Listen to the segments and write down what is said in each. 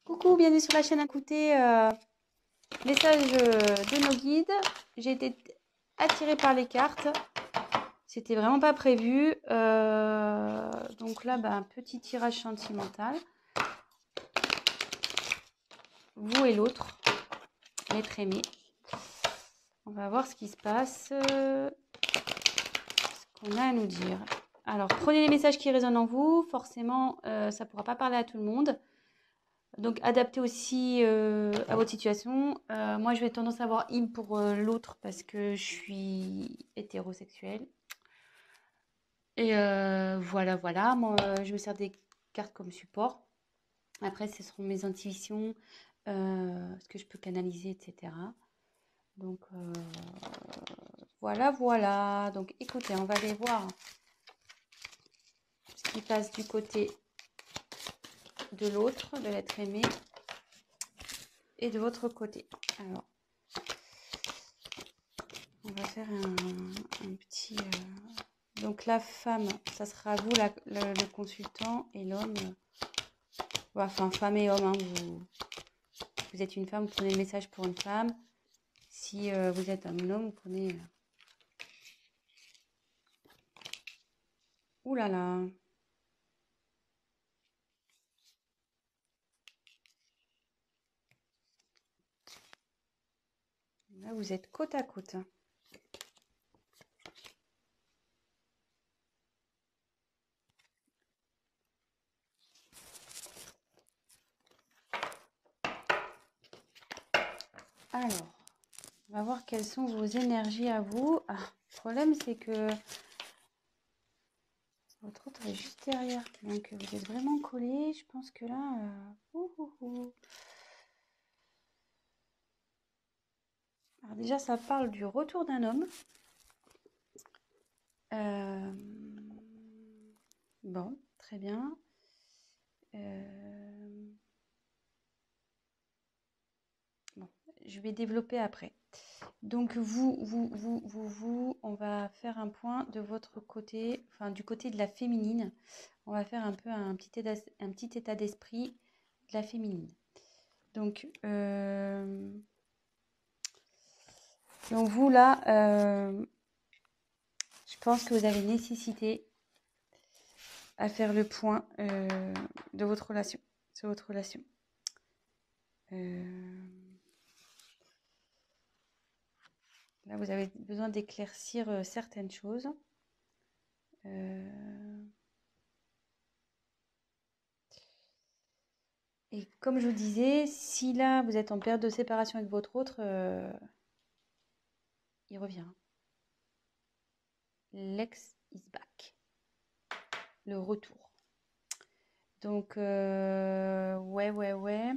Coucou, bienvenue sur la chaîne. Écoutez, message de nos guides. J'ai été attirée par les cartes. C'était vraiment pas prévu. Donc là, un petit tirage sentimental. Vous et l'autre, l'être aimé. On va voir ce qui se passe. Ce qu'on a à nous dire. Alors, prenez les messages qui résonnent en vous. Forcément, ça ne pourra pas parler à tout le monde. Donc, adaptez aussi à votre situation. Moi, je vais tendance à avoir in pour l'autre parce que je suis hétérosexuelle. Et voilà. Moi, je me sers des cartes comme support. Après, ce seront mes intuitions, ce que je peux canaliser, etc. Donc, voilà. Donc, écoutez, on va aller voir ce qui passe du côté de l'autre, de l'être aimé, et de votre côté. Alors, on va faire un petit... Donc la femme, ça sera vous le consultant, et l'homme, enfin femme et homme, hein, vous êtes une femme, vous prenez le message pour une femme. Si vous êtes un homme, vous prenez... Ouh là là. Là, vous êtes côte à côte. Alors, on va voir quelles sont vos énergies à vous. Ah, le problème, c'est que votre autre est juste derrière. Donc, vous êtes vraiment collés. Je pense que là... Alors déjà, ça parle du retour d'un homme. Bon, très bien. Bon, je vais développer après. Donc on va faire un point de votre côté, enfin du côté de la féminine. On va faire un peu un petit état d'esprit de la féminine. Donc vous là, je pense que vous avez nécessité à faire le point de votre relation, sur votre relation. Là, vous avez besoin d'éclaircir certaines choses. Et comme je vous disais, si là, vous êtes en période de séparation avec votre autre, il revient. L'ex is back. Le retour. Donc, ouais.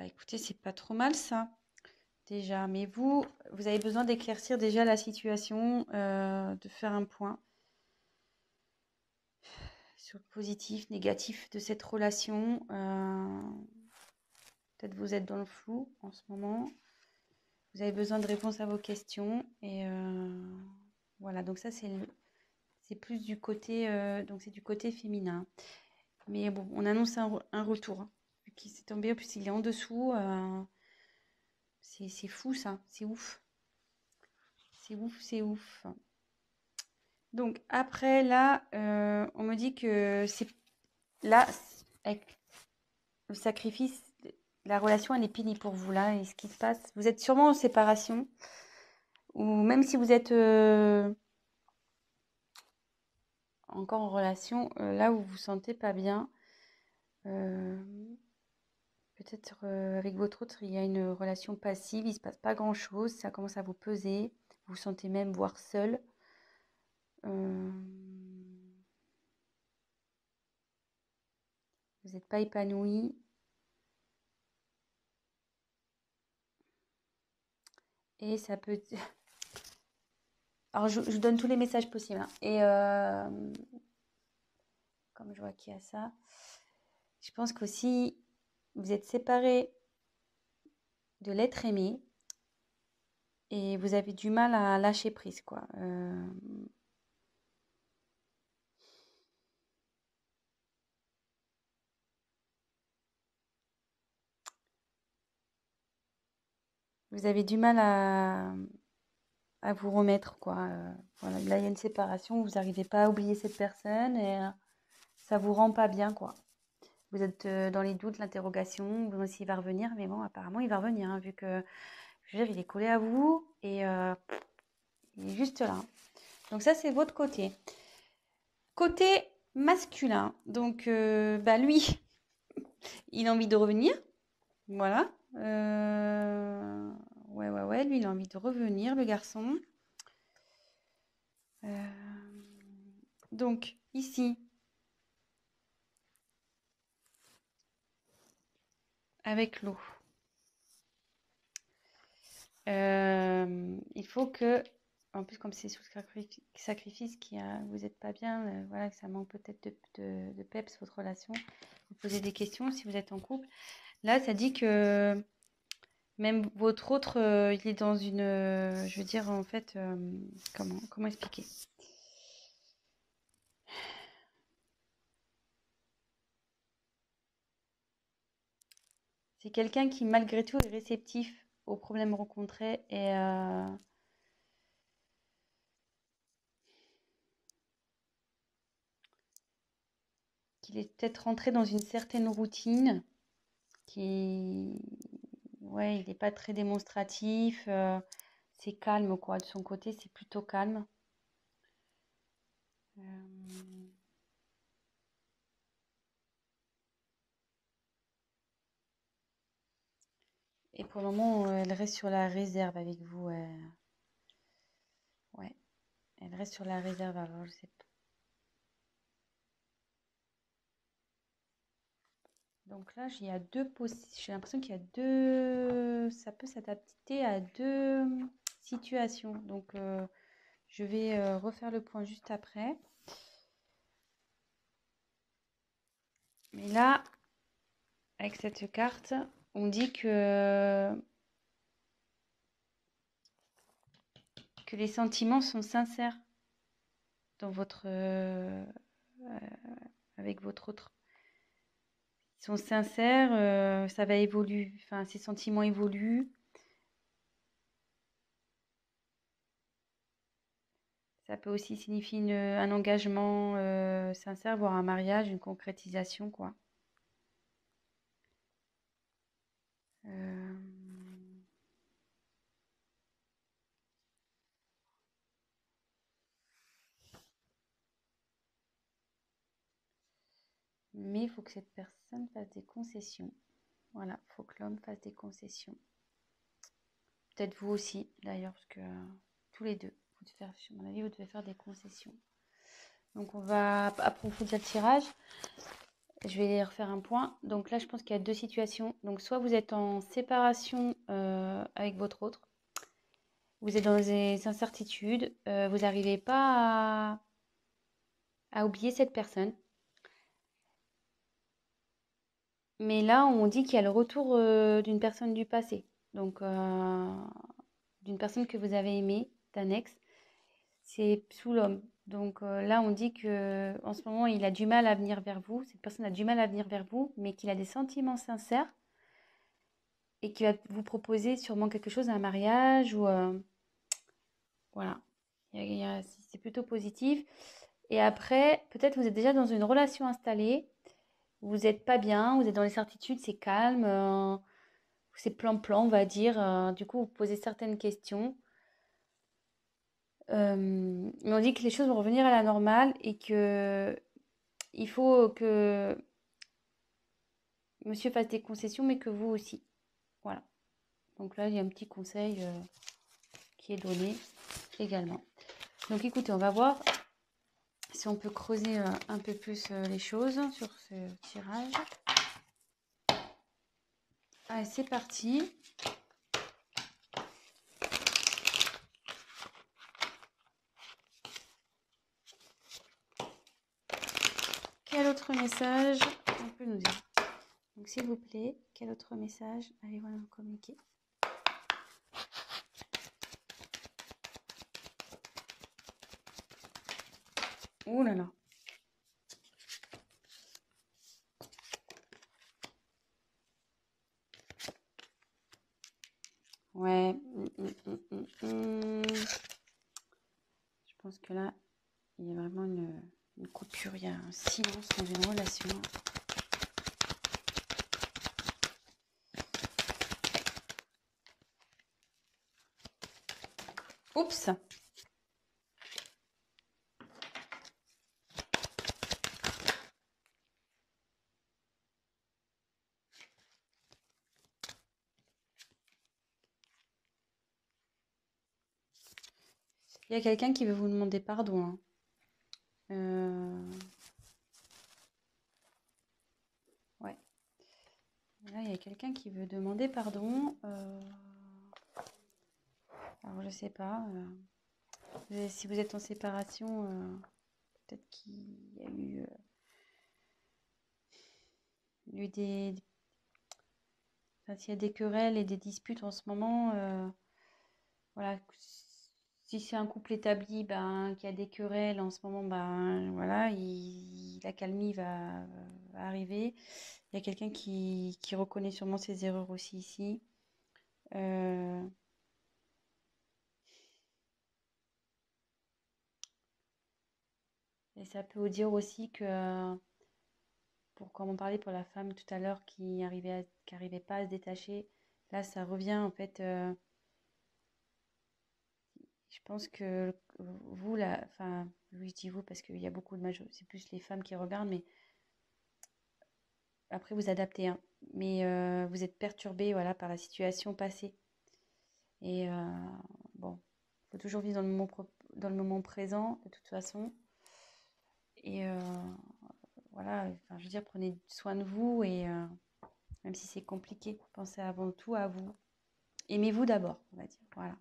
Écoutez, c'est pas trop mal ça, déjà. Mais vous avez besoin d'éclaircir déjà la situation, de faire un point sur le positif, négatif de cette relation. Peut-être vous êtes dans le flou en ce moment. Vous avez besoin de réponses à vos questions. Et voilà, donc ça c'est plus du côté, donc c'est du côté féminin. Mais bon, on annonce un retour. Hein, qui s'est tombé, en plus il est en dessous. C'est fou ça, c'est ouf. C'est ouf. Donc après là, on me dit que c'est là, avec le sacrifice, la relation elle est pénible pour vous là. Et ce qui se passe, vous êtes sûrement en séparation. Ou même si vous êtes encore en relation, là où vous vous sentez pas bien, peut-être avec votre autre, il y a une relation passive, il se passe pas grand-chose, ça commence à vous peser, vous vous sentez même voire seul. Vous n'êtes pas épanoui. Et ça peut... Alors, je donne tous les messages possibles. Hein. Et comme je vois qu'il y a ça, je pense qu'aussi, vous êtes séparés de l'être aimé. et vous avez du mal à lâcher prise, quoi. Vous avez du mal à vous remettre, quoi. Voilà, là, il y a une séparation, vous n'arrivez pas à oublier cette personne et ça vous rend pas bien, quoi. Vous êtes dans les doutes, l'interrogation, vous demandez s'il va revenir, mais bon, apparemment, il va revenir, hein, vu que, je veux dire, il est collé à vous et il est juste là. Donc ça, c'est votre côté. Côté masculin, donc bah lui, il a envie de revenir, voilà. Ouais, lui, il a envie de revenir, le garçon. Donc, ici, avec l'eau, il faut que, en plus, comme c'est sous sacrifice, vous n'êtes pas bien, voilà, que ça manque peut-être de peps, votre relation, vous posez des questions si vous êtes en couple. Là, ça dit que même votre autre, il est dans une, je veux dire, en fait, comment expliquer? C'est quelqu'un qui, malgré tout, est réceptif aux problèmes rencontrés et qu'il est peut-être rentré dans une certaine routine, qui, ouais, il n'est pas très démonstratif, c'est calme, quoi. De son côté, c'est plutôt calme. Euh, Et pour le moment, elle reste sur la réserve avec vous. Ouais, elle reste sur la réserve. Alors, je sais pas. Donc là, il y a j'ai l'impression qu'il y a deux. Ça peut s'adapter à deux situations. Donc, je vais refaire le point juste après. Mais là, avec cette carte, on dit que les sentiments sont sincères dans avec votre autre. Ils sont sincères, ça va évoluer. Enfin, ces sentiments évoluent. Ça peut aussi signifier un engagement sincère, voire un mariage, une concrétisation, quoi. Euh, Mais il faut que cette personne fasse des concessions. Voilà, il faut que l'homme fasse des concessions. Peut-être vous aussi, d'ailleurs, parce que tous les deux, à mon avis, vous devez faire des concessions. Donc, on va approfondir le tirage. Je vais refaire un point. Donc là, je pense qu'il y a deux situations. Donc, soit vous êtes en séparation avec votre autre, vous êtes dans des incertitudes, vous n'arrivez pas à oublier cette personne. Mais là, on dit qu'il y a le retour d'une personne du passé. Donc, d'une personne que vous avez aimée, d'un ex. C'est sous l'homme. Donc là, on dit que en ce moment, il a du mal à venir vers vous. Cette personne a du mal à venir vers vous, mais qu'il a des sentiments sincères et qu'il va vous proposer sûrement quelque chose, un mariage ou voilà. C'est plutôt positif. Et après, peut-être vous êtes déjà dans une relation installée. Vous n'êtes pas bien, vous êtes dans les certitudes, c'est calme, c'est plan-plan, on va dire. Du coup, vous posez certaines questions. Mais on dit que les choses vont revenir à la normale et que il faut que monsieur fasse des concessions, mais que vous aussi. Voilà. Donc là, il y a un petit conseil qui est donné également. Donc écoutez, on va voir si on peut creuser un peu plus les choses sur ce tirage. Allez, c'est parti. Quel autre message on peut nous dire? Donc s'il vous plaît, quel autre message allez-vous nous communiquer? Oh là là. Ouais. Je pense que là, il y a vraiment une coupure, il y a un silence dans une relation. Oups! Il y a quelqu'un qui veut vous demander pardon, hein. Ouais. Là, il y a quelqu'un qui veut demander pardon. Alors, je sais pas. Si vous êtes en séparation, peut-être qu'il y a eu enfin, s'il y a des querelles et des disputes en ce moment, voilà. Si c'est un couple établi, ben, qui a des querelles en ce moment, ben, voilà, l'accalmie va arriver. Il y a quelqu'un qui reconnaît sûrement ses erreurs aussi ici. Euh, et ça peut vous dire aussi que, comme on parlait pour la femme tout à l'heure qui arrivait pas à se détacher, là ça revient en fait. Je pense que vous, là, enfin, oui, je dis vous parce qu'il y a beaucoup de c'est plus les femmes qui regardent, mais après vous adaptez, hein. Mais vous êtes perturbé, voilà, par la situation passée. Et bon, il faut toujours vivre dans le moment présent, de toute façon. Et voilà, enfin, je veux dire, prenez soin de vous et même si c'est compliqué, pensez avant tout à vous. Aimez-vous d'abord, on va dire. Voilà.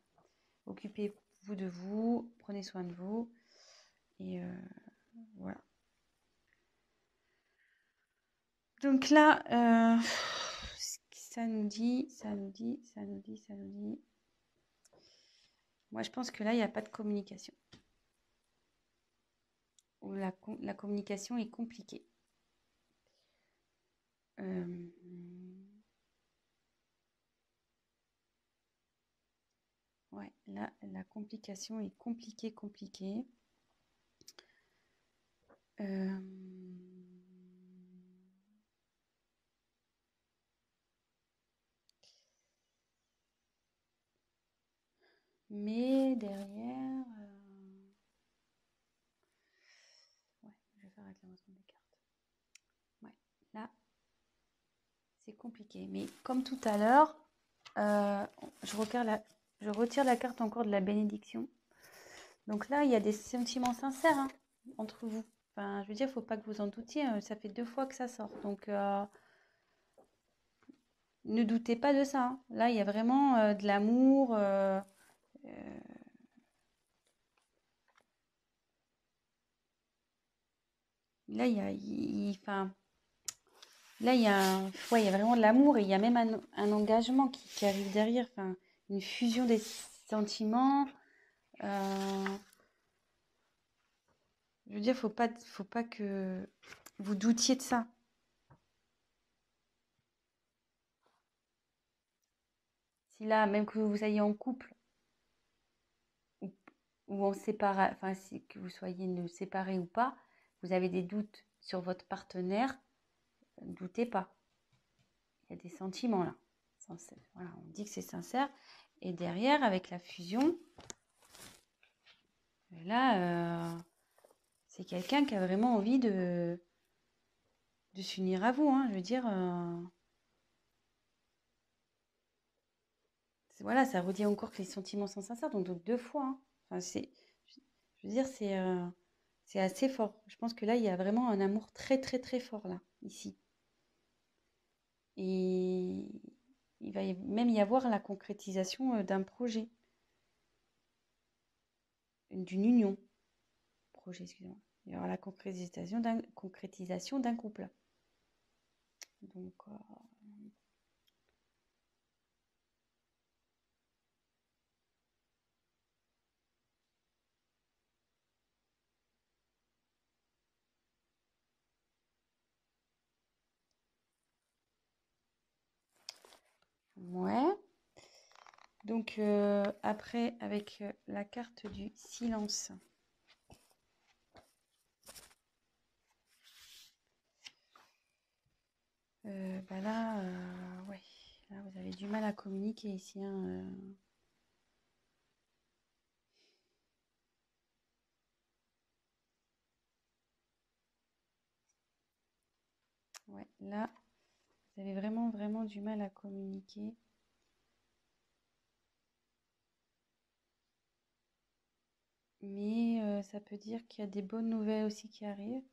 Occupez-vous de vous, prenez soin de vous. Et voilà. Donc là, ça nous dit. Moi, je pense que là, il n'y a pas de communication. Ou la communication est compliquée. Ouais, là, la complication est compliquée. Euh, mais derrière, ouais, je vais faire avec l'avancement des cartes. Ouais, là, c'est compliqué. Mais comme tout à l'heure, je retire la carte encore de la bénédiction. Donc là, il y a des sentiments sincères, hein, entre vous. Enfin, je veux dire, il ne faut pas que vous en doutiez. Ça fait 2 fois que ça sort. Donc, ne doutez pas de ça, hein. Là, il y a vraiment de l'amour. Là, enfin, là, ouais, il y a vraiment de l'amour et il y a même un engagement qui arrive derrière. Enfin, une fusion des sentiments. Euh, je veux dire, faut pas que vous doutiez de ça. Si là, même que vous soyez en couple ou, ou en séparé, enfin, que vous soyez séparés ou pas, vous avez des doutes sur votre partenaire, ne doutez pas. Il y a des sentiments là. Voilà, on dit que c'est sincère. Et derrière, avec la fusion, là, c'est quelqu'un qui a vraiment envie de s'unir à vous, hein. Je veux dire, voilà, ça redit encore que les sentiments sont sincères, donc 2 fois, hein. Enfin, je veux dire, c'est assez fort. Je pense que là, il y a vraiment un amour très, très, très fort, là, ici. Et il va même y avoir la concrétisation d'un projet, d'une union. Projet, excusez-moi. Il y aura la concrétisation d'un couple. Donc, Ouais. Donc, après, avec la carte du silence. Bah là, ouais. Là, vous avez du mal à communiquer ici, hein, Ouais, là, vous avez vraiment, vraiment du mal à communiquer. Mais ça peut dire qu'il y a des bonnes nouvelles aussi qui arrivent.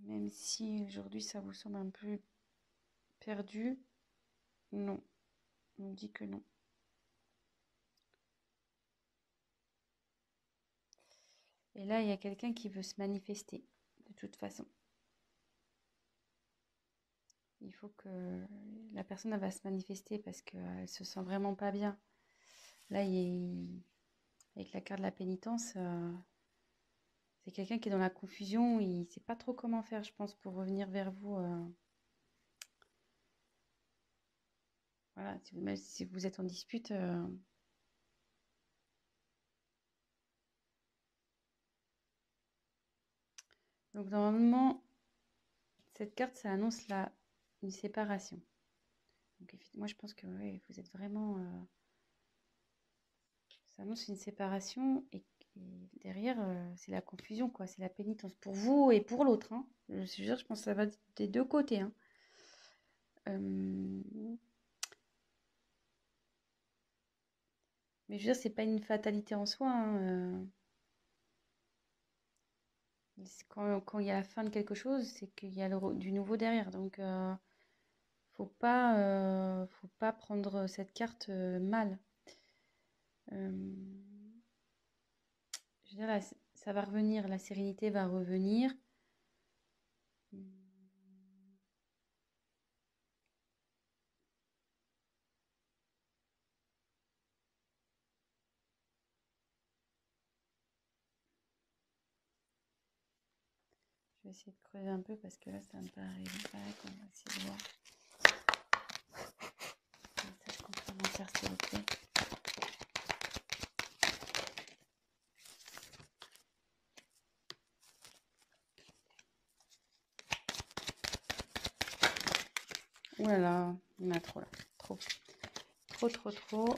Même si aujourd'hui ça vous semble un peu perdu, non, on dit que non. Et là, il y a quelqu'un qui veut se manifester, de toute façon. Il faut que la personne elle va se manifester parce qu'elle se sent vraiment pas bien. Là, avec la carte de la pénitence, c'est quelqu'un qui est dans la confusion. Il ne sait pas trop comment faire, je pense, pour revenir vers vous. Voilà, même si vous êtes en dispute. Donc, normalement, cette carte, ça annonce une séparation. Donc, moi, je pense que ouais, vous êtes vraiment... ça annonce une séparation et derrière, c'est la confusion, quoi. C'est la pénitence pour vous et pour l'autre, hein. Je pense que ça va des deux côtés, hein. Mais je veux dire, c'est pas une fatalité en soi, hein. Quand il y a la fin de quelque chose, c'est qu'il y a du nouveau derrière. Donc, faut pas prendre cette carte mal. Euh, je veux dire, ça va revenir, la sérénité va revenir. Je vais essayer de creuser un peu parce que là, ça me paraît vague. On va essayer de voir. Message complémentaire, s'il vous plaît. Ouh là là, il y en a trop là. Trop. Trop, trop, trop.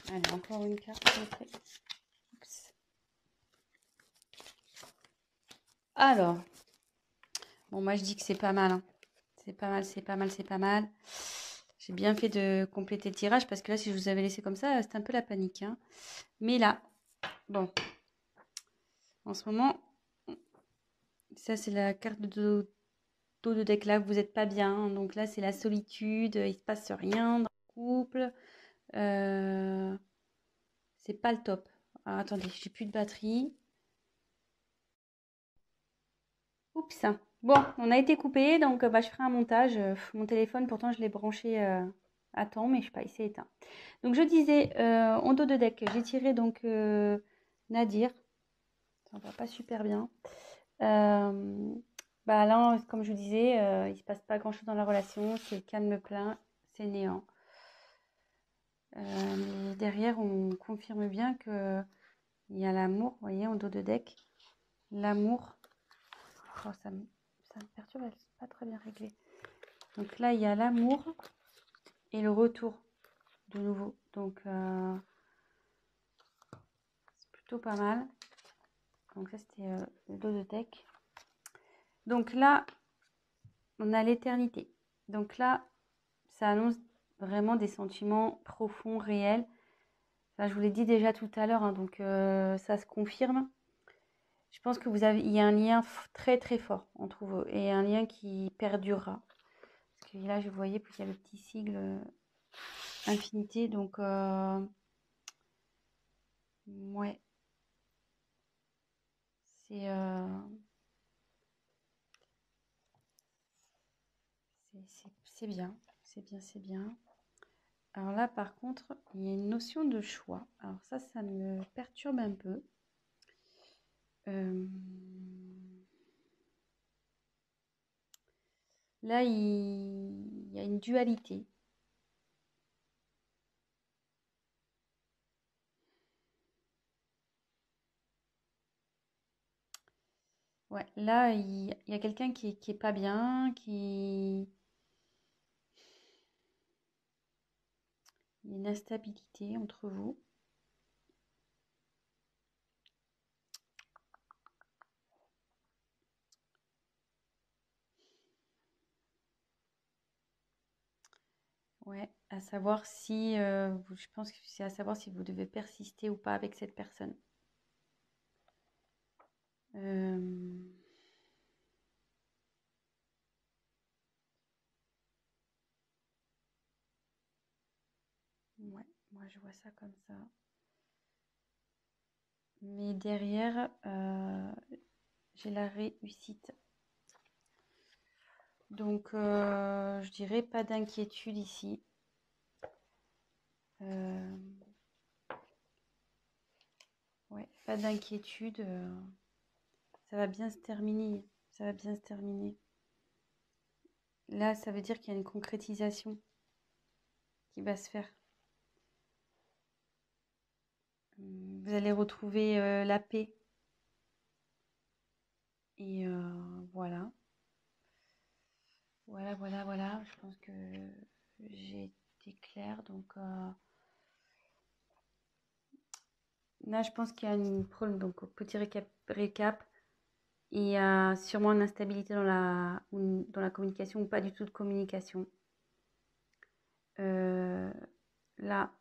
Allez, encore une carte, s'il vous plaît. Oups. Alors, bon, moi je dis que c'est pas mal, hein. C'est pas mal, c'est pas mal, c'est pas mal. J'ai bien fait de compléter le tirage parce que là, si je vous avais laissé comme ça, c'était un peu la panique, hein. Mais là, bon, en ce moment, ça c'est la carte de dos de deck là, vous n'êtes pas bien, hein. Donc là, c'est la solitude, il se passe rien dans le couple. C'est pas le top. Ah, attendez, j'ai plus de batterie. Oups. Bon, on a été coupé, donc bah, je ferai un montage. Mon téléphone, pourtant, je l'ai branché à temps, mais je sais pas, il s'est éteint. Donc, je disais, en dos de deck, j'ai tiré donc Nadir. Ça va pas super bien. Bah là, comme je vous disais, il se passe pas grand-chose dans la relation. C'est calme plein, c'est néant. Mais derrière, on confirme bien que il y a l'amour, vous voyez, en dos de deck. L'amour. Oh, ça me perturbe, c'est pas très bien réglé. Donc là, il y a l'amour et le retour de nouveau. Donc, c'est plutôt pas mal. Donc ça, c'était le dos de deck. Donc là, on a l'éternité. Donc là, ça annonce vraiment des sentiments profonds, réels. Là, je vous l'ai dit déjà tout à l'heure, hein, donc ça se confirme. Je pense que il y a un lien très très fort entre vous et un lien qui perdurera. Parce que là, je voyais qu'il y a le petit sigle infinité. Donc, ouais, c'est c'est bien. C'est bien, c'est bien. Alors là, par contre, il y a une notion de choix. Alors ça me perturbe un peu. Là, il y a une dualité. Ouais, là, il y a quelqu'un qui est pas bien, il y a une instabilité entre vous. Ouais, à savoir si, je pense que c'est à savoir si vous devez persister ou pas avec cette personne. Euh, ouais, moi je vois ça comme ça. Mais derrière, j'ai la réussite. Donc, je dirais pas d'inquiétude ici. Ouais, pas d'inquiétude. Ça va bien se terminer. Ça va bien se terminer. Là, ça veut dire qu'il y a une concrétisation qui va se faire. Vous allez retrouver la paix. Et voilà. Voilà. Je pense que j'ai été claire. Donc là, je pense qu'il y a une problème. Donc, petit récap. Il y a sûrement une instabilité dans la communication ou pas du tout de communication. Là,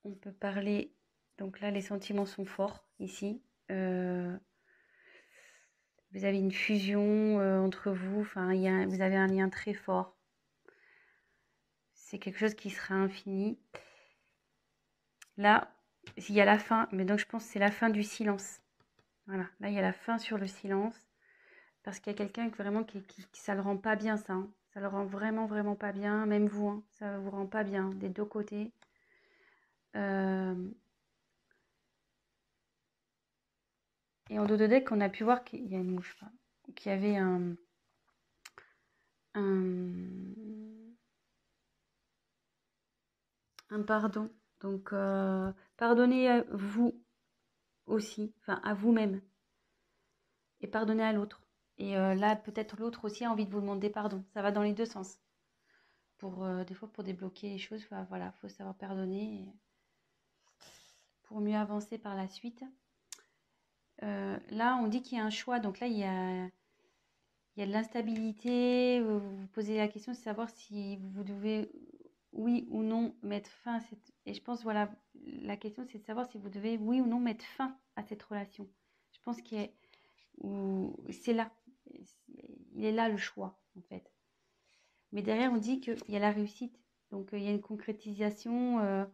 on peut parler. Donc là, les sentiments sont forts ici. Vous avez une fusion entre vous. Enfin, vous avez un lien très fort. C'est quelque chose qui sera infini. Là, il y a la fin. Mais donc, je pense que c'est la fin du silence. Voilà. Là, il y a la fin sur le silence. Parce qu'il y a quelqu'un vraiment qui ça le rend pas bien, ça. Hein. Ça le rend vraiment pas bien. Même vous, hein, ça vous rend pas bien des deux côtés. Et en dos de deck, on a pu voir qu'il y a une mouche, qu'il y avait un pardon. Donc, pardonnez à vous aussi, enfin à vous-même, et pardonnez à l'autre. Et là, peut-être l'autre aussi a envie de vous demander pardon. Ça va dans les deux sens. Des fois, pour débloquer les choses, voilà, faut savoir pardonner pour mieux avancer par la suite. Là, on dit qu'il y a un choix. Donc là, il y a de l'instabilité. Vous vous posez la question de savoir si vous devez, oui ou non, mettre fin à cette... Et je pense, voilà, la question, c'est de savoir si vous devez, oui ou non, mettre fin à cette relation. Je pense que c'est là. Il est là le choix, en fait. Mais derrière, on dit qu'il y a la réussite. Donc, il y a une concrétisation.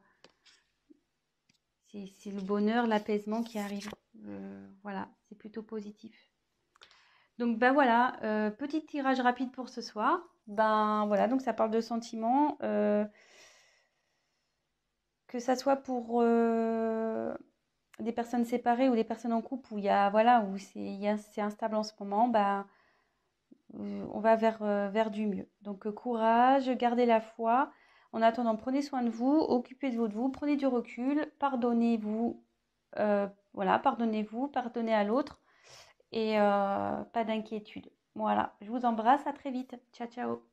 C'est le bonheur, l'apaisement qui arrive. Voilà, c'est plutôt positif. Donc, ben voilà, petit tirage rapide pour ce soir. Ben voilà, donc ça parle de sentiments. Que ça soit pour des personnes séparées ou des personnes en couple où il y a, voilà, où c'est instable en ce moment, ben, on va vers du mieux. Donc, courage, gardez la foi. En attendant, prenez soin de vous, occupez-vous de vous, prenez du recul, pardonnez-vous, voilà, pardonnez-vous, pardonnez à l'autre et pas d'inquiétude. Voilà, je vous embrasse, à très vite. Ciao, ciao.